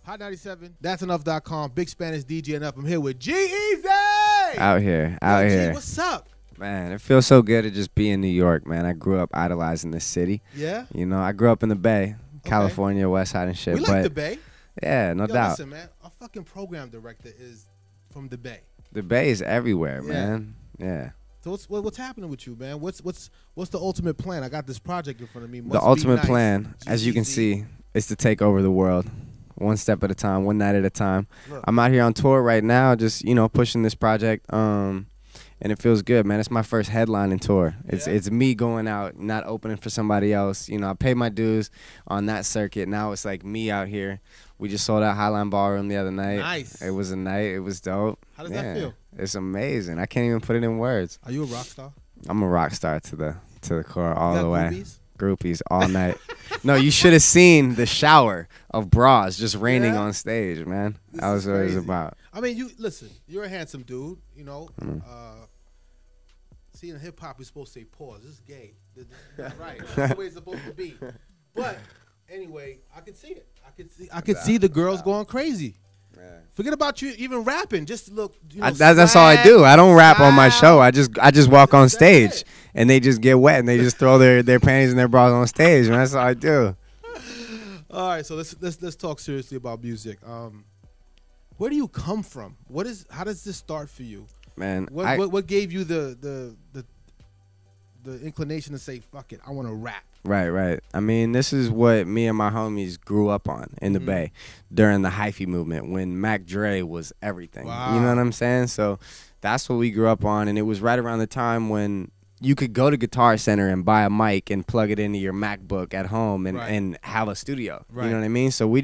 Hot 97, that's Enuff.com. Big Spanish DJ Enuff. I'm here with Eazy. Out here. G, what's up? Man, it feels so good to just be in New York, man. I grew up idolizing this city. Yeah? You know, I grew up in the Bay, California, West Side and shit. We like the Bay. Yeah, no doubt. Listen, man, our fucking program director is from the Bay. The Bay is everywhere, man. Yeah. So what's happening with you, man? What's the ultimate plan? I got this project in front of me. The ultimate plan, as you can see, is to take over the world. One step at a time, one night at a time. Look. I'm out here on tour right now, just, you know, pushing this project. And it feels good, man. It's my first headlining tour. It's me going out, not opening for somebody else. You know, I paid my dues on that circuit. Now it's like me out here. We just sold out Highline Ballroom the other night. Nice. It was a night. It was dope. How does that feel? It's amazing. I can't even put it in words. Are you a rock star? I'm a rock star to the core all the way. Groupies? Groupies all night. No, you should have seen the shower of bras just raining on stage, man. That was what it was about. I mean, listen, you're a handsome dude, you know. See, in hip hop, we're supposed to say pause. This is gay. This is not right. That's the way it's supposed to be. But anyway, I could see it. I could see the girls going crazy. Man. Forget about you even rapping. Just look. You know, that's all I do. I don't rap on my show. I just walk on stage, and they just get wet, and they just throw their panties and their bras on stage. Man, that's all I do. All right, so let's talk seriously about music. Where do you come from? How does this start for you? Man, what gave you the inclination to say, fuck it, I want to rap? Right. I mean, this is what me and my homies grew up on in the Bay during the hyphy movement when Mac Dre was everything. Wow. You know what I'm saying? So that's what we grew up on, and it was right around the time when you could go to Guitar Center and buy a mic and plug it into your MacBook at home and have a studio. Right. You know what I mean? So me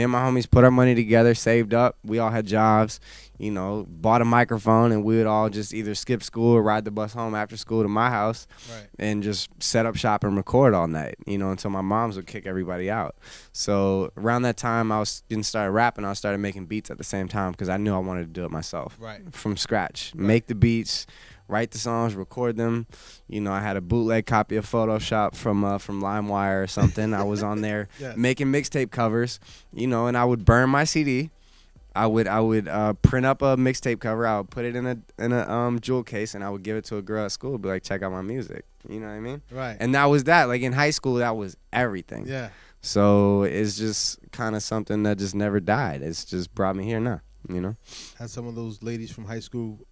and my homies put our money together, saved up. We all had jobs, you know, bought a microphone, and we would all just either skip school or ride the bus home after school to my house and just set up shop and record all night, you know, until my moms would kick everybody out. So around that time, I didn't start rapping. I started making beats at the same time because I knew I wanted to do it myself from scratch. Make the beats, write the songs, record them. You know, I had a bootleg copy of Photoshop from LimeWire or something. I was on there making mixtape covers, you know, and I would burn my CD. I would print up a mixtape cover. I would put it in a jewel case, and I would give it to a girl at school. Be like, check out my music. You know what I mean? Right. And that was that. Like in high school, that was everything. Yeah. So it's just kind of something that just never died. It's just brought me here now. You know, had some of those ladies from high school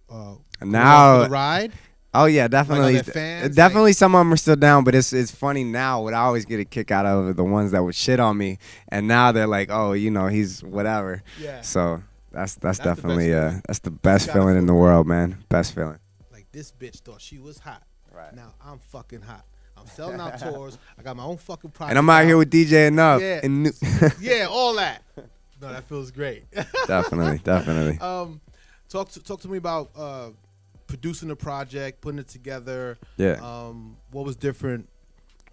now for the ride. Oh yeah, definitely. Like, fans, definitely, some of them are still down, but it's funny now. What I always get a kick out of the ones that would shit on me, and now they're like, oh, you know, he's whatever. Yeah. So that's definitely that's the best feeling in the world, man. Best feeling. Like this bitch thought she was hot. Right. Now I'm fucking hot. I'm selling out tours. I got my own fucking product. And I'm out here with DJ Enuff. Yeah. And yeah, all that. No, that feels great. Definitely. Talk to me about producing the project, putting it together. Yeah. What was different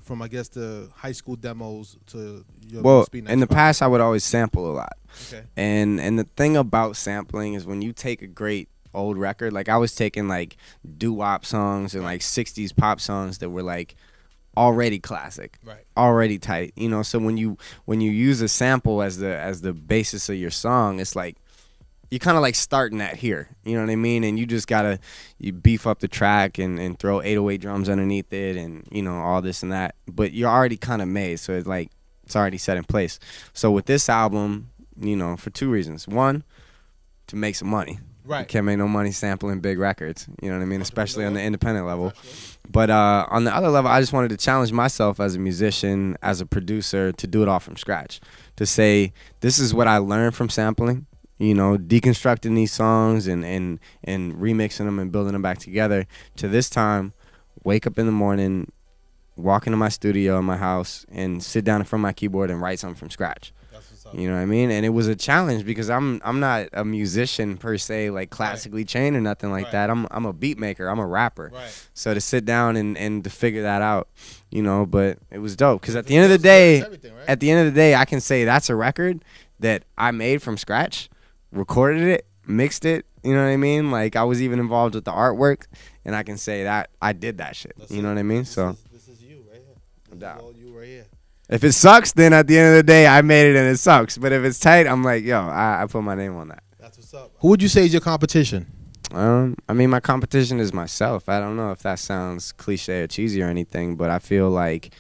from, I guess, the high school demos to your in the past, I would always sample a lot. Okay. And the thing about sampling is when you take a great old record, like I was taking like doo-wop songs and like 60s pop songs that were like already classic, already tight, you know. So when you use a sample as the basis of your song, it's like you kind of like starting at here, you know what I mean? And you just gotta beef up the track and throw 808 drums underneath it, and you know, all this and that. But you're already kind of made, so it's like it's already set in place. So with this album, you know, for two reasons: one, to make some money. Right. You can't make no money sampling big records, you know what I mean? Especially on the independent level. But on the other level, I just wanted to challenge myself as a musician, as a producer, to do it all from scratch. To say, this is what I learned from sampling, you know, deconstructing these songs and remixing them and building them back together. To this time, wake up in the morning, walk into my studio in my house, and sit down in front of my keyboard and write something from scratch. You know what I mean? And it was a challenge because I'm not a musician per se, like classically trained or nothing like that. I'm a beat maker. I'm a rapper. So to sit down and to figure that out, you know, but it was dope because at the end of the day, I can say that's a record that I made from scratch, recorded it, mixed it. You know what I mean? Like I was even involved with the artwork, and I can say that I did that shit. You know what I mean? So this is you right here. This is all you right here. If it sucks, then at the end of the day, I made it and it sucks. But if it's tight, I'm like, yo, I put my name on that. That's what's up. Who would you say is your competition? I mean, my competition is myself. I don't know if that sounds cliche or cheesy or anything, but I feel like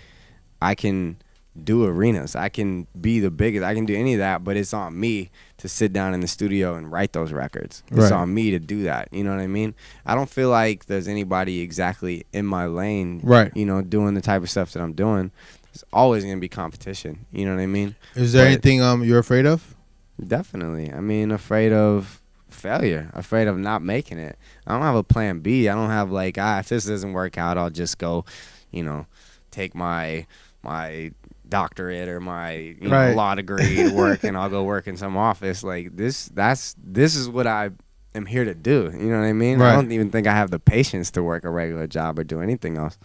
I can do arenas. I can be the biggest. I can do any of that, but it's on me to sit down in the studio and write those records. It's on me to do that. You know what I mean? I don't feel like there's anybody exactly in my lane, you know, doing the type of stuff that I'm doing. There's always going to be competition. You know what I mean? Is there anything you're afraid of? Definitely. I mean, afraid of failure, afraid of not making it. I don't have a plan B. I don't have like, if this doesn't work out, I'll just go, you know, take my doctorate or my you know, law degree to work and I'll go work in some office. Like this is what I am here to do. You know what I mean? I don't even think I have the patience to work a regular job or do anything else.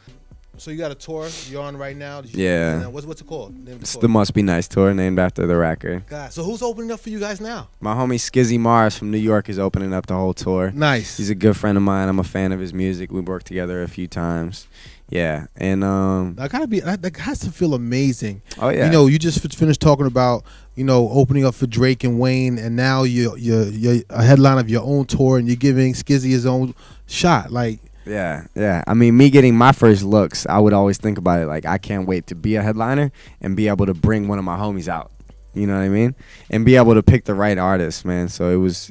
So you got a tour you're on right now? Yeah. What's it called? It's the Must Be Nice tour, named after the record. God, so who's opening up for you guys now? My homie Skizzy Mars from New York is opening up the whole tour. Nice. He's a good friend of mine. I'm a fan of his music. We've worked together a few times. Yeah, and that has to feel amazing. Oh yeah. You know, you just finished talking about, you know, opening up for Drake and Wayne, and now you're a headline of your own tour, and you're giving Skizzy his own shot. Like, yeah. I mean, me getting my first looks, I would always think about it like I can't wait to be a headliner and be able to bring one of my homies out. You know what I mean? And be able to pick the right artist, man. So it was.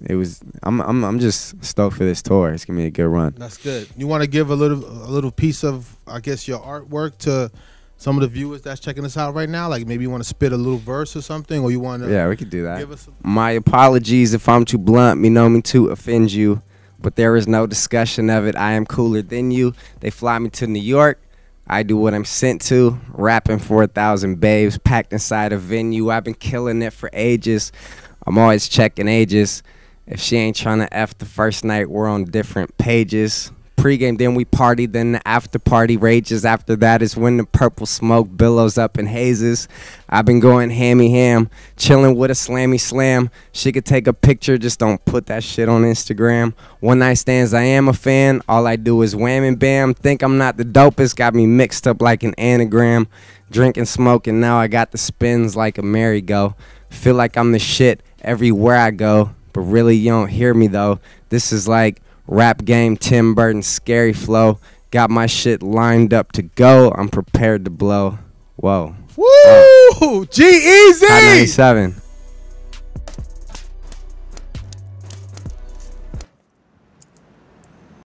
I'm just stoked for this tour. It's gonna be a good run. That's good. You want to give a little piece of, I guess, your artwork to some of the viewers that's checking us out right now? Like maybe you want to spit a little verse or something, or you want to? Yeah, we could do that. My apologies if I'm too blunt. Me know me to offend you, but there is no discussion of it. I am cooler than you. They fly me to New York. I do what I'm sent to, rapping for 1,000 babes, packed inside a venue. I've been killing it for ages. I'm always checking ages. If she ain't trying to F the first night, we're on different pages. Pre-game, then we party, then the after party rages. After that is when the purple smoke billows up in hazes. I've been going ham, chilling with a slammy slam. She could take a picture, just don't put that shit on Instagram. One night stands, I am a fan. All I do is wham and bam. Think I'm not the dopest, got me mixed up like an anagram. Drinking, smoking, now I got the spins like a merry-go. Feel like I'm the shit everywhere I go, but really you don't hear me though. This is like rap game, Tim Burton, scary flow. Got my shit lined up to go. I'm prepared to blow. Whoa. Woo! G-Eazy! Hot 97.